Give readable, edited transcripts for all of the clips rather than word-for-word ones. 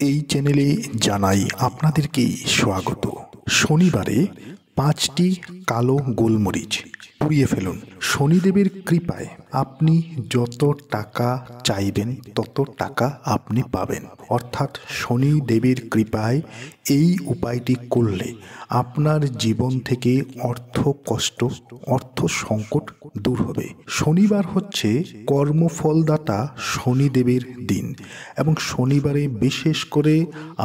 এই চ্যানেলে জানাই আপনাদেরকে স্বাগত। শনিবারে 5টি কালো গোলমরিচ পুড়িয়ে ফেলুন। শনিদেবের কৃপায় আপনি যত টাকা চাইবেন তত টাকা আপনি পাবেন। অর্থাৎ শনিদেবের কৃপায় এই উপায়টি করলে আপনার জীবন থেকে অর্থ কষ্ট, অর্থ সংকট দূর হবে। শনিবার হচ্ছে কর্মফলদাতা শনিদেবের দিন এবং শনিবারে বিশেষ করে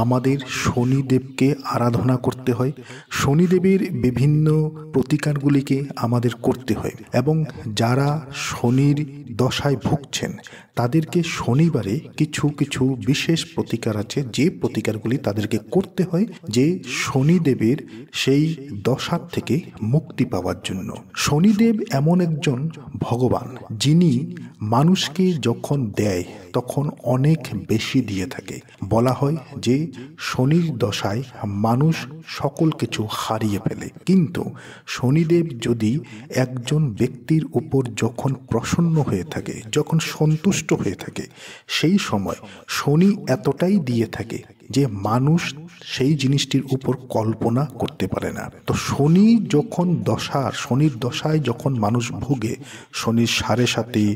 আমাদের শনিদেবকে আরাধনা করতে হয়। শনিদেবের বিভিন্ন প্রতিকারগুলিকে আমাদের করতে হয় এবং যারা শনির দশায় ভুগছেন তাদেরকে শনিবারে কিছু কিছু বিশেষ প্রতিকার আছে, যে প্রতিকারগুলি তাদেরকে করতে হয় যে শনিদেবের সেই দশার থেকে মুক্তি পাওয়ার জন্য। শনিদেব এমন একজন ভগবান যিনি মানুষকে যখন দেয় তখন অনেক বেশি দিয়ে থাকে। বলা হয় যে শনির দশায় মানুষ সকল কিছু হারিয়ে ফেলে, কিন্তু শনিদেব যদি একজন ব্যক্তির উপর যখন প্রসন্ন হয়ে থাকে, যখন সন্তুষ্ট হয়ে থাকে, সেই সময় শনি এতটাই দিয়ে থাকে যে মানুষ সেই জিনিসটির উপর কল্পনা করতে পারে না। তো শনি যখন শনির দশায় যখন মানুষ ভোগে, শনির 7.5,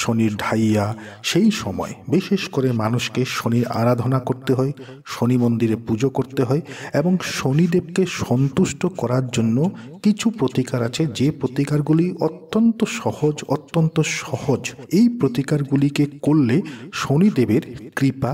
শনির ঢাইয়া, সেই সময় বিশেষ করে মানুষকে শনির আরাধনা করতে হয়, শনি মন্দিরে পুজো করতে হয় এবং শনিদেবকে সন্তুষ্ট করার জন্য কিছু প্রতিকার আছে, যে প্রতিকারগুলি অত্যন্ত সহজ। এই প্রতিকারগুলিকে করলে শনিদেবের কৃপা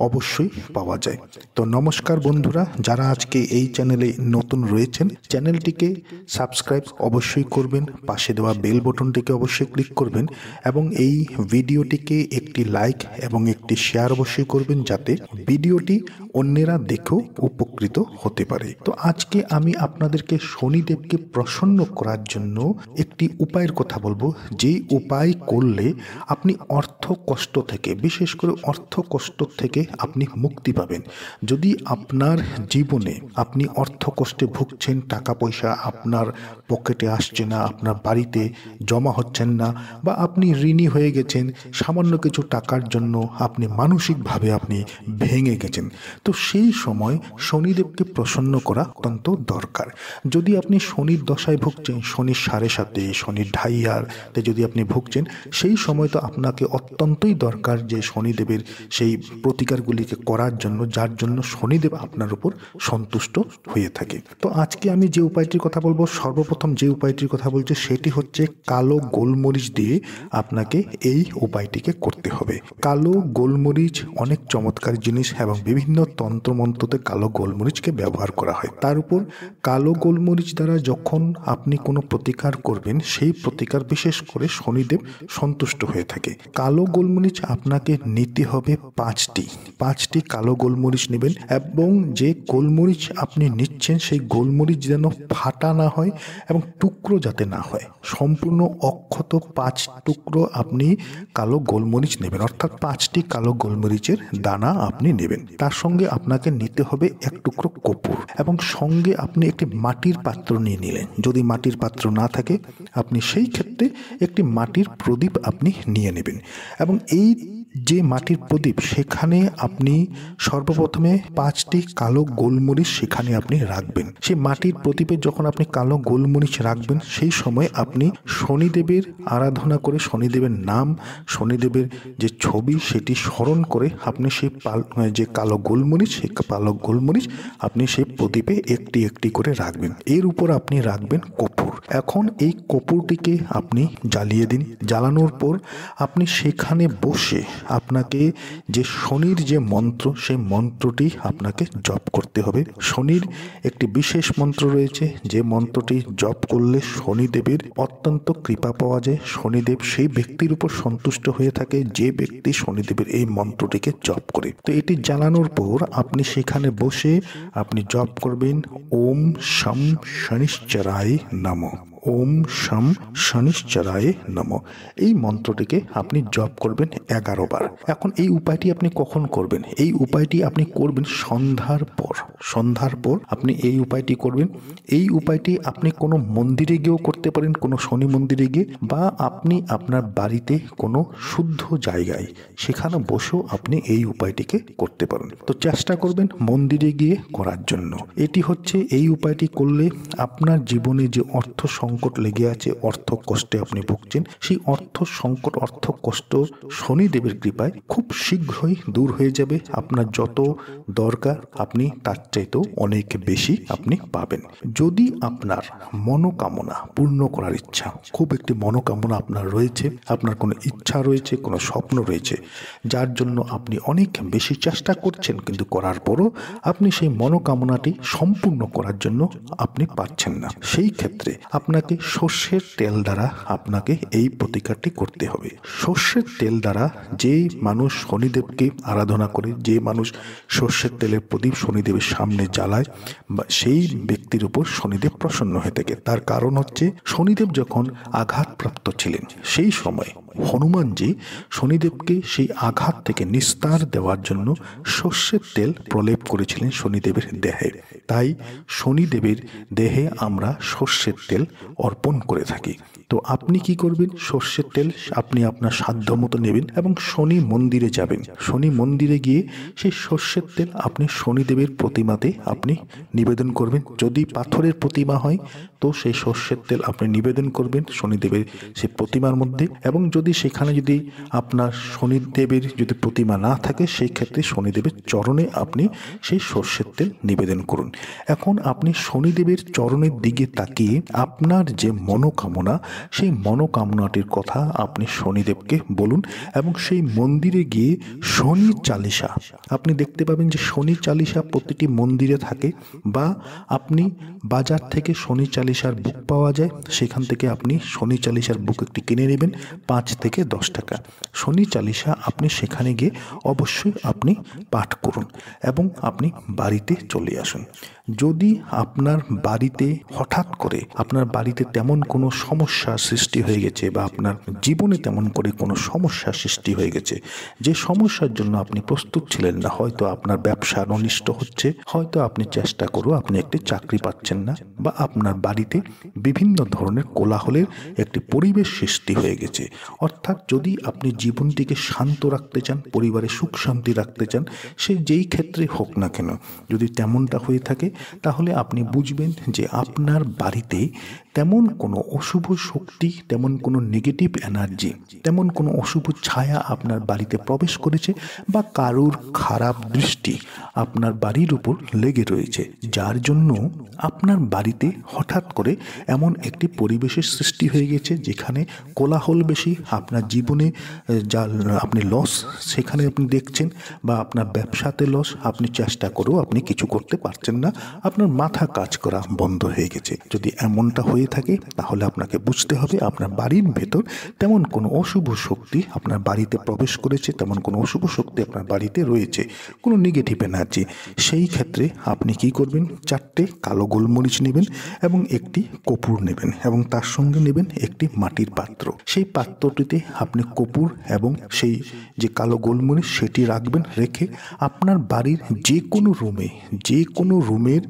অবশ্যই পাওয়া যায়। তো নমস্কার বন্ধুরা, যারা আজকে এই চ্যানেলে নতুন রয়েছেন চ্যানেলটিকে সাবস্ক্রাইব অবশ্যই করবেন, পাশে দেওয়া বেল বটনটিকে অবশ্যই ক্লিক করবেন এবং এই ভিডিওটিকে একটি লাইক এবং একটি শেয়ার অবশ্যই করবেন যাতে ভিডিওটি অন্যেরা দেখেও উপকৃত হতে পারে। তো আজকে আমি আপনাদেরকে শনিদেবকে প্রসন্ন করার জন্য একটি উপায়ের কথা বলবো, যে উপায় করলে আপনি অর্থ কষ্ট থেকে, বিশেষ করে অর্থ কষ্ট থেকে আপনি মুক্তি পাবেন। যদি আপনার জীবনে আপনি অর্থ কষ্টে ভুগছেন, টাকা পয়সা আপনার পকেটে আসছে না, আপনার বাড়িতে জমা হচ্ছেন না, বা আপনি ঋণী হয়ে গেছেন সামান্য কিছু টাকার জন্য, আপনি মানসিকভাবে আপনি ভেঙে গেছেন, তো সেই সময় শনিদেবকে প্রসন্ন করা অত্যন্ত দরকার। যদি আপনি শনির দশায় ভুগছেন, শনির 7.5, শনির ঢাইয়াতে যদি আপনি ভুগছেন, সেই সময় তো আপনাকে অত্যন্তই দরকার যে শনিদেবের সেই প্রতিকারগুলিকে করার জন্য, যার জন্য শনিদেব আপনার উপর সন্তুষ্ট হয়ে থাকে। তো আজকে আমি যে উপায়টির কথা বলবো, সর্বপ্রথম যে উপায়টির কথা বলছি সেটি হচ্ছে কালো গোলমরিচ দিয়ে আপনাকে এই উপায়টিকে করতে হবে। কালো গোলমরিচ অনেক চমৎকার জিনিস এবং বিভিন্ন তন্ত্রমন্ত্রতে কালো গোলমরিচকে ব্যবহার করা হয়। তার উপর কালো গোলমরিচ দ্বারা যখন আপনি কোনো প্রতিকার করবেন, সেই প্রতিকার বিশেষ করে শনিদেব সন্তুষ্ট হয়ে থাকে। কালো গোলমরিচ আপনাকে নিতে হবে 5টি কালো গোলমরিচ নেবেন এবং যে গোলমরিচ আপনি নিচ্ছেন সেই গোলমরিচ যেন ফাটা না হয় এবং টুকরো যাতে না হয়, সম্পূর্ণ অক্ষত 5 টুকরো আপনি কালো গোলমরিচ নেবেন, অর্থাৎ 5টি কালো গোলমরিচের দানা আপনি নেবেন। তার সঙ্গে আপনাকে নিতে হবে 1 টুকরো কর্পূর এবং সঙ্গে আপনি একটি মাটির পাত্র নিয়ে নিলেন। যদি মাটির পাত্র না থাকে আপনি সেই ক্ষেত্রে একটি মাটির প্রদীপ আপনি নিয়ে নেবেন এবং এই যে মাটির প্রদীপ, সেখানে আপনি সর্বপ্রথমে 5টি কালো গোলমরিচ সেখানে আপনি রাখবেন। সেই মাটির প্রদীপে যখন আপনি কালো গোলমরিচ রাখবেন, সেই সময় আপনি শনিদেবের আরাধনা করে, শনিদেবের নাম, শনিদেবের যে ছবি সেটি স্মরণ করে আপনি সেই যে কালো গোলমরিচ, সেই কালো গোলমরিচ আপনি সেই প্রদীপে একটি একটি করে রাখবেন। এর উপর আপনি রাখবেন কর্পূর। এখন এই কর্পূরটিকে আপনি জ্বালিয়ে দিন। জ্বালানোর পর আপনি সেখানে বসে আপনাকে যে শনির যে মন্ত্র, সেই মন্ত্রটি আপনাকে জপ করতে হবে। শনির একটি বিশেষ মন্ত্র রয়েছে, যে মন্ত্রটি জপ করলে শনিদেবের অত্যন্ত কৃপা পাওয়া যায়। শনিদেব সেই ব্যক্তির উপর সন্তুষ্ট হয়ে থাকে যে ব্যক্তি শনিদেবের এই মন্ত্রটিকে জপ করে। তো এটি জ্বালানোর পর আপনি সেখানে বসে আপনি জপ করবেন ওম শম শনিশ্চরায় নমঃ। ওম শম শনিশ্চরায় নমঃ। এই মন্ত্রটিকে আপনি জপ করবেন 11 বার। এখন এই উপায়টি আপনি কখন করবেন? এই উপায়টি আপনি করবেন সন্ধ্যার পর। সন্ধ্যার পর আপনি এই উপায়টি করবেন। এই উপায়টি আপনি কোনো মন্দিরে গিয়েও করতে পারেন, কোনো শনি মন্দিরে গিয়ে, বা আপনি আপনার বাড়িতে কোনো শুদ্ধ জায়গায় সেখানে বসেও আপনি এই উপায়টিকে করতে পারেন। তো চেষ্টা করবেন মন্দিরে গিয়ে করার জন্য। এটি হচ্ছে, এই উপায়টি করলে আপনার জীবনে যে অর্থ সংকট লেগে আছে, অর্থ কষ্টে আপনি ভুগছেন, সেই অর্থ সংকট, অর্থ কষ্ট শনিদেবের কৃপায় খুব শীঘ্রই দূর হয়ে যাবে। আপনার যত দরকার আপনি তার চাইতেও অনেক বেশি আপনি পাবেন। যদি আপনার মনোকামনা পূর্ণ করার ইচ্ছা, খুব একটি মনোকামনা আপনার রয়েছে, আপনার কোনো ইচ্ছা রয়েছে, কোনো স্বপ্ন রয়েছে, যার জন্য আপনি অনেক বেশি চেষ্টা করছেন, কিন্তু করার পরও আপনি সেই মনোকামনাটি সম্পূর্ণ করার জন্য আপনি পারছেন না, সেই ক্ষেত্রে আপনাকে সর্ষের তেল দ্বারা আপনাকে এই প্রতিকারটি করতে হবে। সর্ষের তেল দ্বারা যে মানুষ শনিদেবকে আরাধনা করে, যে মানুষ সর্ষের তেলের প্রদীপ শনিদেবের সামনে জ্বালায়, সেই ব্যক্তির উপর শনিদেব প্রসন্ন হয়ে থাকে। তার কারণ হচ্ছে, শনিদেব যখন আঘাতপ্রাপ্ত ছিলেন সেই সময় হনুমানজি শনিদেবকে সেই আঘাত থেকে নিস্তার দেওয়ার জন্য সর্ষের তেল প্রলেপ করেছিলেন শনিদেবের দেহে। তাই শনিদেবের দেহে আমরা সর্ষের তেল অর্পণ করে থাকি। তো আপনি কি করবেন? সর্ষের তেল আপনি আপনার সাধ্য মতো নেবেন এবং শনি মন্দিরে যাবেন। শনি মন্দিরে গিয়ে সেই সর্ষের তেল আপনি শনিদেবের প্রতিমাতে আপনি নিবেদন করবেন। যদি পাথরের প্রতিমা হয় তো সেই সর্ষের তেল আপনি নিবেদন করবেন শনিদেবের সেই প্রতিমার মধ্যে। এবং যদি সেখানে যদি আপনার শনিদেবের যদি প্রতিমা না থাকে, সেই ক্ষেত্রে শনিদেবের চরণে আপনি সেই সর্ষের তেল নিবেদন করুন। এখন আপনি শনিদেবের চরণের দিকে তাকিয়ে আপনার যে মনোকামনা, সেই মনোকামনাটির কথা আপনি শনিদেবকে বলুন এবং সেই মন্দিরে গিয়ে শনি চালিসা, আপনি দেখতে পাবেন যে শনি চালিসা প্রতিটি মন্দিরে থাকে, বা আপনি বাজার থেকে শনি চালিসার বুক পাওয়া যায়, সেখান থেকে আপনি শনি চালিসার বুক একটি কিনে নেবেন 5 থেকে 10 টাকা। শনি চালিসা আপনি সেখানে গিয়ে অবশ্যই আপনি পাঠ করুন এবং আপনি বাড়িতে চলে আসুন। যদি আপনার বাড়িতে হঠাৎ করে আপনার বাড়িতে তেমন কোনো সমস্যা সৃষ্টি হয়ে গেছে, বা আপনার জীবনে তেমন করে কোনো সমস্যা সৃষ্টি হয়ে গেছে, যে সমস্যার জন্য আপনি প্রস্তুত ছিলেন না, হয়তো আপনার ব্যবসা অনিষ্ট হচ্ছে, হয়তো আপনি চেষ্টা করেও আপনি একটি চাকরি পাচ্ছেন না, বা আপনার বাড়িতে বিভিন্ন ধরনের কোলাহলের একটি পরিবেশ সৃষ্টি হয়ে গেছে, অর্থাৎ যদি আপনি জীবনটিকে শান্ত রাখতে চান, পরিবারে সুখ শান্তি রাখতে চান, সে যেই ক্ষেত্রে হোক না কেন, যদি তেমনটা হয়ে থাকে, তাহলে আপনি বুঝবেন যে আপনার বাড়িতে তেমন কোনো অশুভ শক্তি, তেমন কোনো নেগেটিভ এনার্জি, তেমন কোনো অশুভ ছায়া আপনার বাড়িতে প্রবেশ করেছে, বা কারুর খারাপ দৃষ্টি আপনার বাড়ির উপর লেগে রয়েছে, যার জন্য আপনার বাড়িতে হঠাৎ করে এমন একটি পরিবেশের সৃষ্টি হয়ে গেছে যেখানে কোলাহল বেশি, আপনার জীবনে যা আপনি লস সেখানে আপনি দেখছেন, বা আপনার ব্যবসাতে লস, আপনি চেষ্টা করেও আপনি কিছু করতে পারছেন না, আপনার মাথা কাজ করা বন্ধ হয়ে গেছে। যদি এমনটা হয়ে থাকে, তাহলে আপনাকে বুঝতে হবে আপনার বাড়ির ভেতর তেমন কোনো অশুভ শক্তি আপনার বাড়িতে প্রবেশ করেছে, তেমন কোনো অশুভ শক্তি আপনার বাড়িতে রয়েছে, কোনো নেগেটিভ এনার্জি। সেই ক্ষেত্রে আপনি কি করবেন? 4টে কালো গোলমরিচ নেবেন এবং একটি কর্পূর নেবেন, এবং তার সঙ্গে নেবেন একটি মাটির পাত্র। সেই পাত্রটিতে আপনি কর্পূর এবং সেই যে কালো গোলমরিচ সেটি রাখবেন। রেখে আপনার বাড়ির যে কোনো রুমের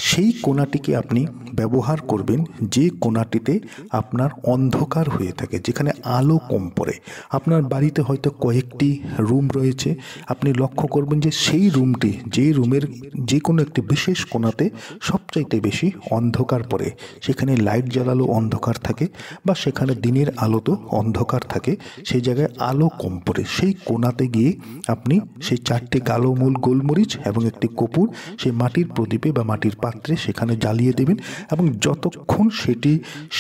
সেই কোণাটিকে আপনি ব্যবহার করবেন, যে কোণাটিতে আপনার অন্ধকার হয়ে থাকে, যেখানে আলো কম পড়ে। আপনার বাড়িতে হয়তো কয়েকটি রুম রয়েছে, আপনি লক্ষ্য করবেন যে সেই রুমটি, যে রুমের যে কোনো একটি বিশেষ কোণাতে সবচাইতে বেশি অন্ধকার পড়ে, সেখানে লাইট জ্বালালো অন্ধকার থাকে, বা সেখানে দিনের আলো তো অন্ধকার থাকে, সেই জায়গায় আলো কম পড়ে, সেই কোণাতে গিয়ে আপনি সেই 4টে কালো গোলমরিচ এবং একটি কর্পূর সেই মাটির প্রদীপে বা মাটির পাত্রে সেখানে জ্বালিয়ে দেবেন, এবং যতক্ষণ সেটি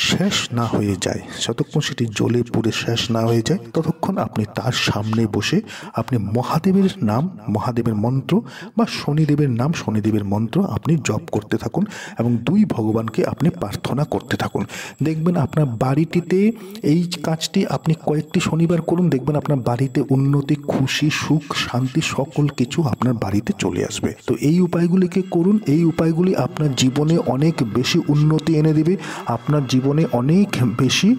শেষ না হয়ে যায়, যতক্ষণ সেটি জ্বলে পুড়ে শেষ না হয়ে যায়, ততক্ষণ আপনি তার সামনে বসে আপনি মহাদেবের নাম, মহাদেবের মন্ত্র, বা শনিদেবের নাম, শনিদেবের মন্ত্র আপনি জপ করতে থাকুন, এবং 2 ভগবানকে আপনি প্রার্থনা করতে থাকুন। দেখবেন আপনার বাড়িটিতে এই কাজটি আপনি কয়েকটি শনিবার করুন, দেখবেন আপনার বাড়িতে উন্নতি, খুশি, সুখ, শান্তি সকল কিছু আপনার বাড়িতে চলে আসবে। তো এই উপায়গুলিকে করুন। এই উপায়গুলি আপনার জীবনে অনেক বেশি উন্নতি এনে দেবে। আপনার জীবনে অনেক বেশি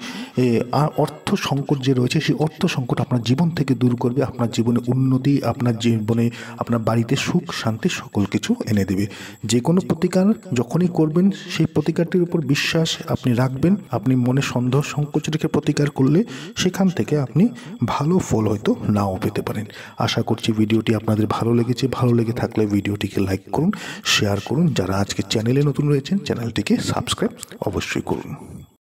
অর্থ সংকট যে রয়েছে সেই অর্থ সংকট আপনার জীবন থেকে দূর করবে। আপনার জীবনে উন্নতি, আপনার জীবনে আপনার বাড়িতে সুখ শান্তি সকল কিছু এনে দেবে। যে কোনো প্রতিকার যখনই করবেন সেই প্রতিকারটির উপর বিশ্বাস আপনি রাখবেন। আপনি মনে সন্দেহ সংকোচ রেখে প্রতিকার করলে সেখান থেকে আপনি ভালো ফল হয়তো নাও পেতে পারেন। আশা করছি ভিডিওটি আপনাদের ভালো লেগেছে। ভালো লেগে থাকলে ভিডিওটিকে লাইক করুন, শেয়ার করুন। যারা আজকে চ্যানেলে নতুন রয়েছেন চ্যানেলটিকে সাবস্ক্রাইব অবশ্যই করুন।